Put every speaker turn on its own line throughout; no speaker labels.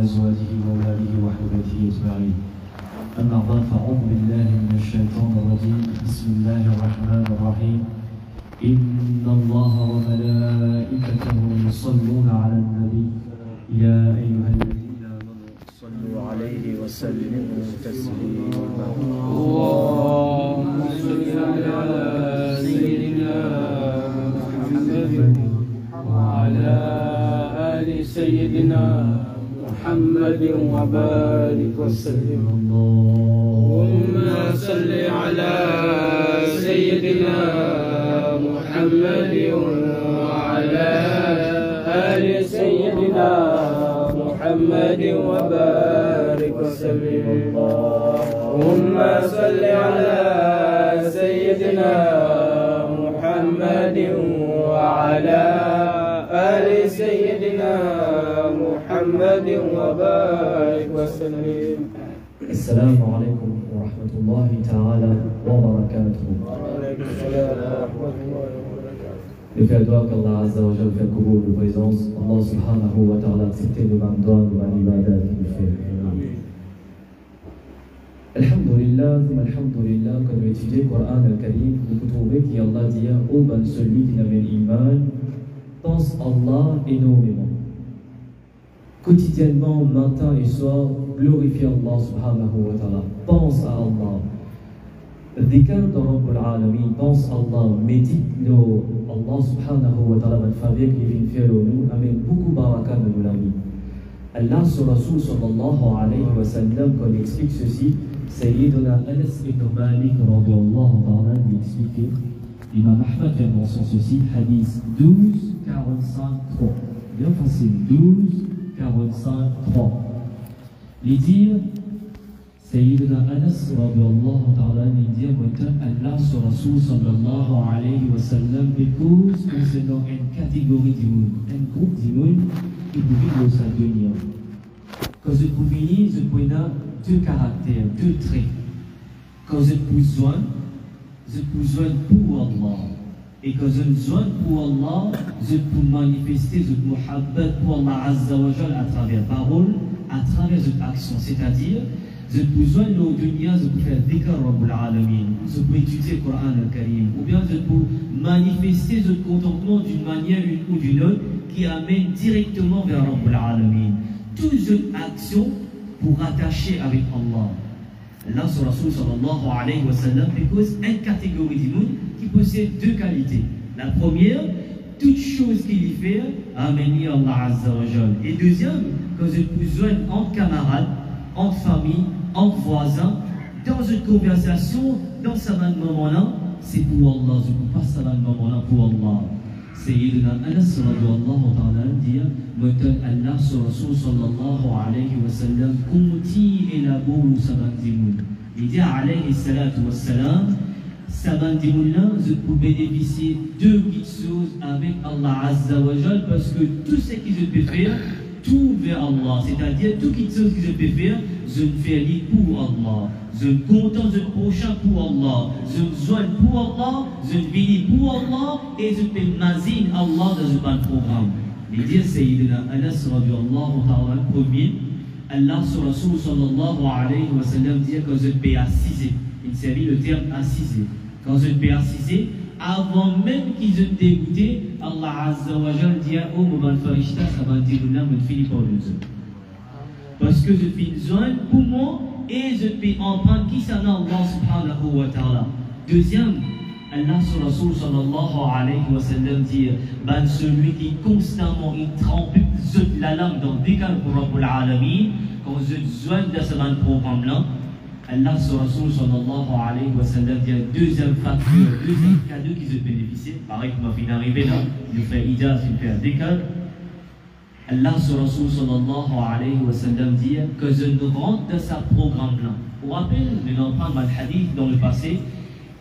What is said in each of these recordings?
وأزواجه وأولاده وأحبابه أجمعين. أما بعد فأعوذ بالله من الشيطان الرجيم. بسم الله الرحمن الرحيم. إن الله وملائكته يصلون على النبي يا أيها الذين آمنوا صلوا عليه وسلموا تسليما. اللهم صل على سيدنا محمد وعلى آل سيدنا محمد وبارك وسلم. اللهم صل على سيدنا محمد وعلى آل سيدنا محمد وبارك وسلم. اللهم صل على سيدنا محمد وعلى آل سيدنا محمد وبارك وسلم. السلام عليكم ورحمة الله تعالى وبركاته. وعليكم السلام ورحمة الله وبركاته. Le fait qu'Allah Azza wa Jal fait coucou de présence, Allah subhanahu wa ta'ala accepte le mandat de l'ibadat qu'il fait. Alhamdulillah, alhamdulillah, quand nous étudions le Coran al-Karim, nous pouvons trouver qu'Allah dit ô ben celui qui n'a pas l'iman, pense Allah énormément. Quotidiennement, matin et soir, glorifie Allah subhanahu wa ta'ala. Pense à Allah. Dhikr de Rabbul Alamin, pense à Allah, médite-le. Allah subhanahu wa ta'ala va te faire que les films faire nous, amène beaucoup de barakat dans la vie. Allah sur Rasul sallallahu alayhi wa sallam, quand il explique ceci, Sayyiduna Anas ibn Malik radiyallahu ta'ala lui explique, Imam Ahmad vient mentionner ceci, hadith 12-45-3. Bien facile, 12-45-3. Les dire, Sayyidina Anas radiyallahu ta'ala lui dit, Allah sur Rasul sallallahu alayhi wa sallam épouse concernant une catégorie du monde, un groupe du monde qui peut vivre au sein de l'Union. Quand je peux finir, je peux avoir deux caractères, deux traits. Quand je peux besoin pour Allah. Et quand je besoin pour Allah, je peux manifester ce muhabbat pour Allah Azza wa Jal à travers parole, à travers cette action. C'est-à-dire, je peux besoin de l'audunia, je peux faire dhikr Rabbul Alamin, je peux étudier le Coran al-Karim, ou bien je peux manifester ce contentement d'une manière ou d'une autre qui amène directement vers Rabbul Alamin. Toute cette action pour rattacher avec Allah. Allah sur Rasul sallallahu alayhi wa sallam propose une catégorie du monde qui possède deux qualités. La première, toute chose qu'il y fait amène Allah Azza wa Jal. Et deuxième, quand je peux joindre entre camarades, entre familles, entre voisins, dans une conversation, dans ce moment-là, c'est pour Allah. Je ne peux pas ce moment-là pour Allah. Sayyidina Anas radiyallahu ta'ala dit, Allah sur Rasul sallallahu alayhi wa sallam, Kumti elabou sabandimoun. Il dit alayhi salatu wa salam, sabandimoun-là, je peux bénéficier de petites choses avec Allah Azza wa Jal, parce que tout ce que je peux faire, tout vers Allah. C'est-à-dire, toutes les choses que je peux faire, je ne fais rien pour Allah. Je me contente de prochain pour Allah. Je me joins pour Allah. Je me bénis pour Allah. Et je peux mazine Allah dans un bon programme. Les dire Sayyidina Anas radiyallahu ta'ala premier, Allah sur Rasul sallallahu alayhi wa sallam dit que je peux assiser. Il s'agit le terme assiser. Quand je peux assiser, avant même qu'ils aient dégoûté, Allah Azza wa Jal dit oh mon farishta, ça va dire là, me finis par le zone. Parce que je fais une zone pour moi et je peux emprunter qui ça n'a Allah subhanahu wa ta'ala. Deuxième, Allah sur Rasul sallallahu alayhi wa sallam dit celui qui constamment il trempe la langue dans des cas pour Rabbul Alamin, quand je joins de ce programme-là, Allah sur Rasul sallallahu alayhi wa sallam dit deuxième facture, deuxième cadeau qui se bénéficie. Pareil que ma fille arrivée là, il fait Ida, il fait un décal. Allah sur Rasul sallallahu alayhi wa sallam dit que je ne rentre dans ce programme-là. Vous vous rappelez, nous avons pris un hadith dans le passé.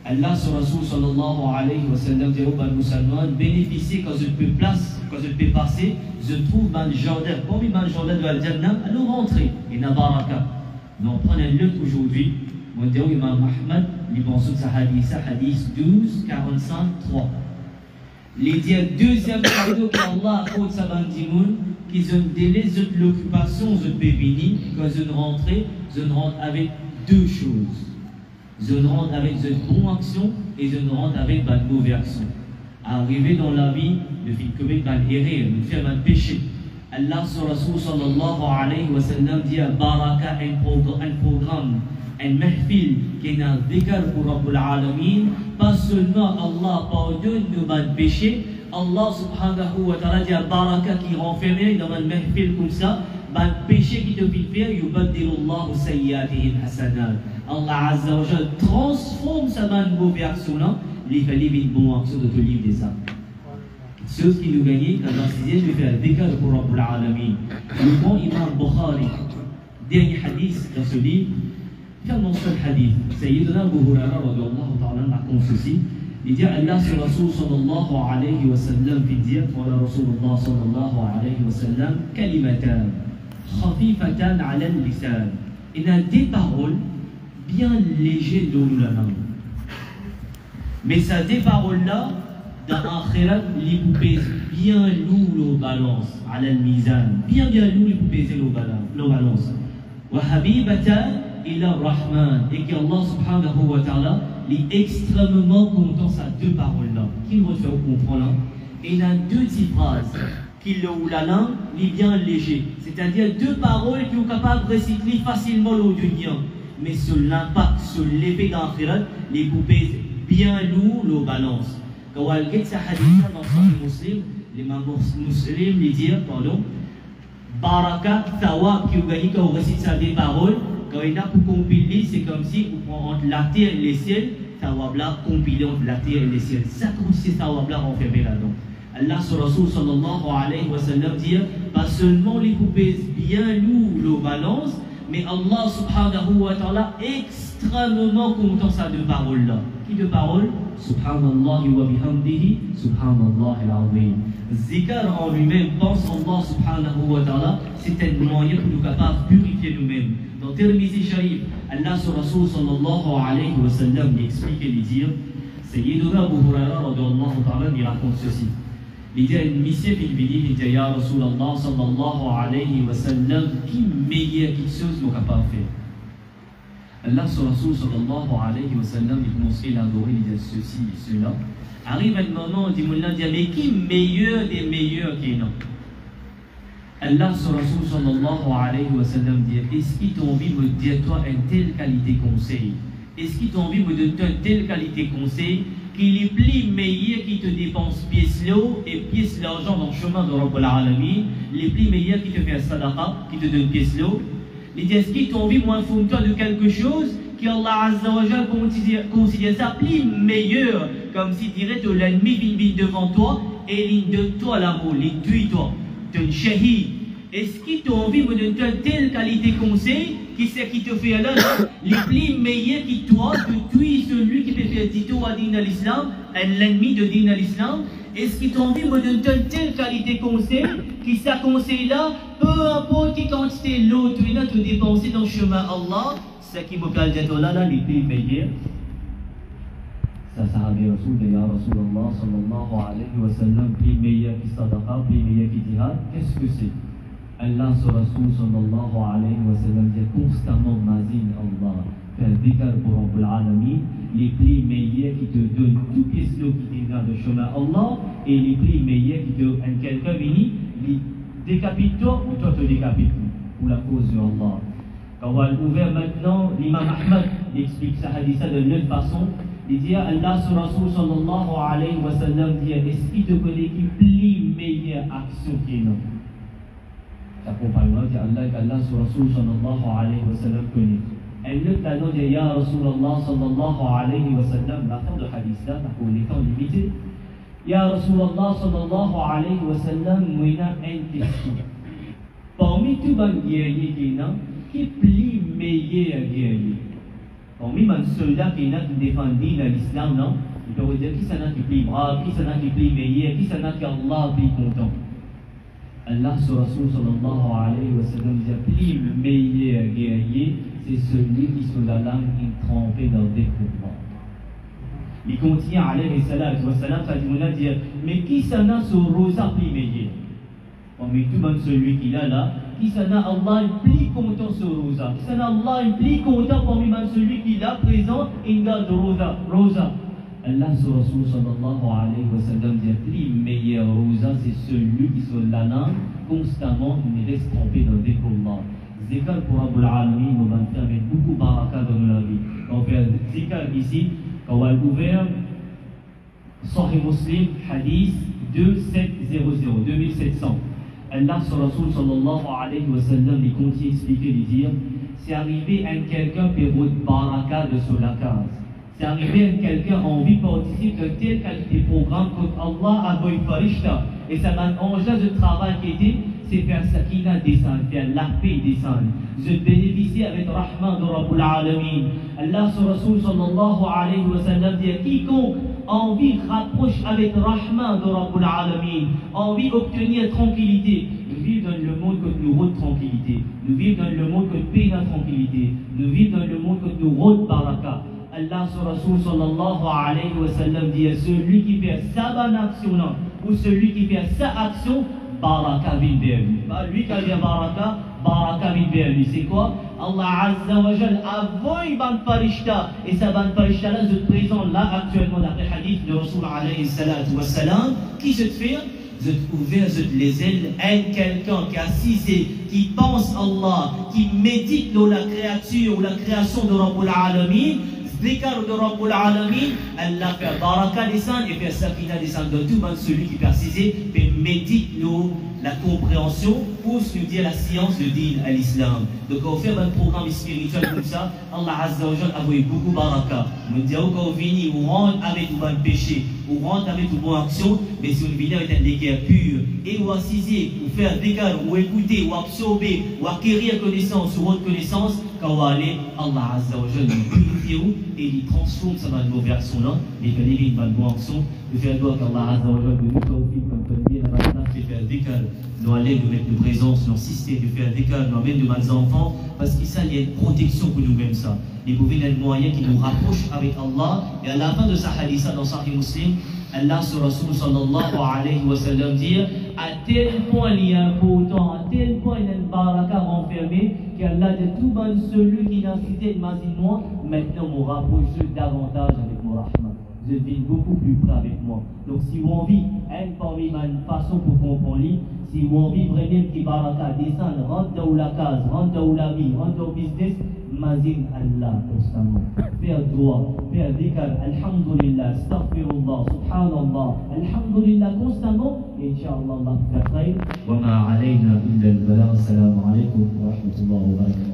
Allah sur Rasul sallallahu alayhi wa sallam dit aux musulmans bénéficier quand je peux passer, je trouve un jardin. Parmi le jardin de Al-Jannah, allons rentrer. Et n'a baraka. Nous prenons un lutte aujourd'hui. Mon Dieu, Imam Ahmad, il pense que ce hadith 12, 45, 3. Les deuxième cadeau qu'Allah accorde sa bandimoun, qu'ils ont délai l'occupation, ils ont béni, quand ils rentrent avec deux choses. Ils rentrent avec une bonne action et ils rentrent avec une mauvaise action. Arriver dans la vie, de commettre une erreur, de faire un péché. Allah sallallahu alayhi wa sallam dit à Baraka un programme, un mahfil qui est un dhikr pour Rabbul Alamin. Pas seulement Allah pardonne nos péchés, Allah subhanahu wa ta'ala dit à Baraka qui renferme dans un mahfil comme ça, un péché qui te fait faire, yubaddilullahu sayyatihim hasanat. Allah Azza wa Jalla transforme sa mauvaise action là, il fallait une bonne action de te livre des âmes. Ceux qui nous gagnent, quand on se dit, je vais faire des cas pour Rabbul Alamin. Le bon Imam Bukhari, dernier hadith dans ce livre, quel nom ce hadith? Sayyidina Abu Hurairah radiyallahu ta'ala raconte ceci. Il dit Allah sur Rasul sallallahu alayhi wa sallam, il dit, voilà Rasulullah sallallahu alayhi wa sallam, kalimatan, khafifatan ala al-lisan. Il a des paroles bien légères dans la langue. Mais ça, des paroles-là, dans l'akhirat, les vous pèsent bien lourd aux balances, à la mizan. Bien lourd, les vous pèsent aux balances. Wa habibatan ila rahman. Et qu'Allah subhanahu wa ta'ala est extrêmement content ces deux paroles-là. Qui me fait comprendre là? Et il y a deux petites phrases qui l'ont la langue, les bien léger. C'est-à-dire deux paroles qui sont capables de recycler facilement au dunya. Mais sur l'impact, sur l'effet d'akhirat, les vous pèsent bien lourd aux balances. Quand on regarde ce hadith dans Sahih Muslim, l'imam Muslim lui dit, pardon, Baraka, Thawab, qui vous gagnez quand on récite ça des paroles, quand il a pour compiler, c'est comme si on prend entre la terre et les ciels, Thawab là, compilé entre la terre et les ciels. Ça comme si Thawab là renfermé là-dedans. Allah sur Rasul sallallahu alayhi wa sallam dit, pas seulement les poupées bien lourdes aux balances, mais Allah subhanahu wa ta'ala extrêmement content ça deux paroles là. Qui deux paroles? Subhanallah wa bihamdihi, Subhanallah al-azim. Zikr en lui-même, pense Allah subhanahu wa ta'ala, c'est un moyen pour nous capables de purifier nous-mêmes. Dans Tirmizi Sharif, Allah sur Rasul sallallahu alayhi wa sallam explique et lui dit, Sayyiduna Abu Hurairah radiyallahu ta'ala il raconte ceci. Il dit à une mission qui lui dit, il dit, Ya Rasulallah sallallahu alayhi wa sallam, qui meilleure quelque chose nous capable de faire? Allah sur Rasul sallallahu alayhi wa sallam, il commence à élaborer, il dit ceci et cela. Arrive un moment, il dit, mais qui meilleur des meilleurs qui est non? Allah sur Rasul sallallahu alayhi wa sallam dit, est-ce qu'il t'a envie de me dire toi une telle qualité conseil? Est-ce qu'il t'a envie de me donner une telle qualité conseil qu'il est plus meilleur qui te dépense pièce l'eau et pièce l'argent dans le chemin de Rabbul Alamin, les plus meilleurs qui te fait un sadaqa, qui te donne pièce l'eau? Il dit, est-ce qu'il t'a envie, moi, informe-toi de quelque chose qu'Allah Azza wa Jal considère ça plus meilleur, comme si dirait que l'ennemi vient devant toi et il donne toi l'amour, il tue toi, donne shahid. Est-ce qu'il t'a envie de me donner telle qualité conseil qui c'est qui te fait alors les plus meilleurs qui toi de tuer celui qui peut faire dito à din al-Islam, l'ennemi de din al-Islam? Est-ce qu'il t'a envie de me donner telle qualité conseil qui ça conseil là, peu importe quelle quantité l'autre il a te dépenser dans le chemin Allah, c'est qui me parle de là les plus meilleurs? Ça a dit Rasul de Ya Rasulallah sallallahu alayhi wa sallam, plus meilleur qui sadaqa, plus meilleur qui jihad, qu'est-ce que c'est? Allah sur Rasul sallallahu alayhi wa sallam dit constamment mazine Allah, faire dhikr pour Rabbul Alamin, les plus meilleurs qui te donnent tout question qui t'est dans le chemin Allah, et les plus meilleurs qui te, quelqu'un vient, il décapite toi ou toi te décapite pour la cause de Allah. Quand on va ouvrir maintenant, l'imam Ahmad explique sa hadith de l'autre façon. Il dit Allah sur Rasul sallallahu alayhi wa sallam dit, est-ce qu'il te connaît qui plus meilleure action qui est non? Ça compagnon dit Allah sur Rasul sallallahu alayhi wa sallam connaît. Et l'autre là dit Ya Rasulallah sallallahu alayhi wa sallam, la fin de hadith là, pour les temps limités. Ya Rasulallah sallallahu alayhi wa sallam, moi il a une question. Parmi tous les guerriers qui sont, qui est plus meilleur guerrier? Parmi les soldats qui défendent l'islam, non? Il peut dire qui s'en a qui est plus brave, qui s'en a qui est plus meilleur, qui s'en a qui Allah est plus content. Allah sur Rasul sallallahu alayhi wa sallam dit plus meilleur guerrier, c'est celui qui sur la langue est trempé dans des combats. Il continue alayhi salatu wa salam, ça dit, mais qui s'en a sur rosa pli parmi tout le monde celui qui est là, qui s'en a Allah pli content sur rosa, qui s'en a Allah pli content parmi celui qui est là présent, il garde rosa. Allah sur Rasul sallallahu alayhi wa sallam dit, pli meilleur rosa, c'est celui qui sur la langue constamment ne reste trompé dans le décollage. Zikr pour Rabbul Alamin nous va faire avec beaucoup de baraka dans la vie. On fait zikr ici, quand on va ouvrir Sahih Muslim, hadith 2700. Allah sur Rasul sallallahu alayhi wa sallam il continue d'expliquer, de dire, c'est arrivé à quelqu'un qui a de baraka de sur la case. C'est arrivé à quelqu'un qui a envie de participer de telle qualité de programme que Allah a voulu faire. Et ça m'a engagé de travail qui était, c'est faire sakina descendre, faire la paix descendre. Je bénéficie avec Rahman de Rabbul Alamin. Allah sur Rasul sallallahu alayhi wa sallam dit, quiconque envie rapproche avec Rahman de Rabbul Alamin, envie d'obtenir tranquillité. Nous vivons dans le monde que nous rôde tranquillité. Nous vivons dans le monde que paix la tranquillité. Nous vivons dans le monde que nous rôde baraka. Allah sur Rasul sallallahu alayhi wa sallam dit, celui qui fait sa bonne action ou celui qui fait sa action, baraka vient vers lui. Lui qui a dit baraka vient vers lui. C'est quoi? Allah Azza wa Jal a voulu ban farishta. Et sa ban farishta là, je te présente là actuellement d'après hadith de Rasul alayhi salatu wa salam. Qui se te fait? Je te ouvert, je te les ailes. Quelqu'un qui a assisé, qui pense Allah, qui médite dans la créature ou la création de Rabbul Alamin. Zikr de Rabbul Alamin, Allah fait baraka descendre et fait sakina descendre de tout monde celui qui persiste, fait médite nous la compréhension pour nous dire la science de din à l'islam. Donc on fait un programme spirituel comme ça, Allah Azza wa Jal a voulu beaucoup baraka. Nous disons quand on vient, on rentre avec tout bon péché, on rentre avec tout bonne action, mais si on vient avec un dégât pur, et on assiser, ou faire des cas, ou écouter, ou absorber, ou acquérir connaissance, ou autre connaissance, quand on va aller, Allah Azza wa Jal nous purifie et il transforme sa bonne version là, et il fait une bonne action, de faire droit qu'Allah Azza wa Jal nous tawfiq comme bien la bonne de faire des cas, nous aller nous mettre de présence, nous assister, de faire des cas, nous amène de nos enfants, parce que ça, il y a une protection pour nous-mêmes ça. Les mauvais moyens qui nous rapprochent avec Allah, et à la fin de sa hadith dans Sahih Muslim, Allah sur Rasul sallallahu alayhi wa sallam dit, à tel point il est important, à tel point il y a une baraka renfermée, qu'Allah dit tout bon celui qui n'a cité de moi, maintenant me rapproche davantage avec mon rahman. Je deviens beaucoup plus près avec moi. Donc si vous avez parmi ma façon pour comprendre, si vous avez vraiment qui baraka descend, rentre dans la case, rentre dans la vie, rentre dans le business, mazin Allah constamment. Faire droit, faire dhikr, alhamdulillah, astaghfirullah, subhanallah, alhamdulillah constamment, et Inch'Allah Allah fait khayr. Wa ma alayna illa al-bala. Assalamu alaykum wa rahmatullahi wa barakatuh.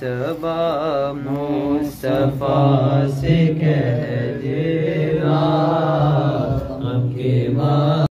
सबा मुस्तफा से कह देना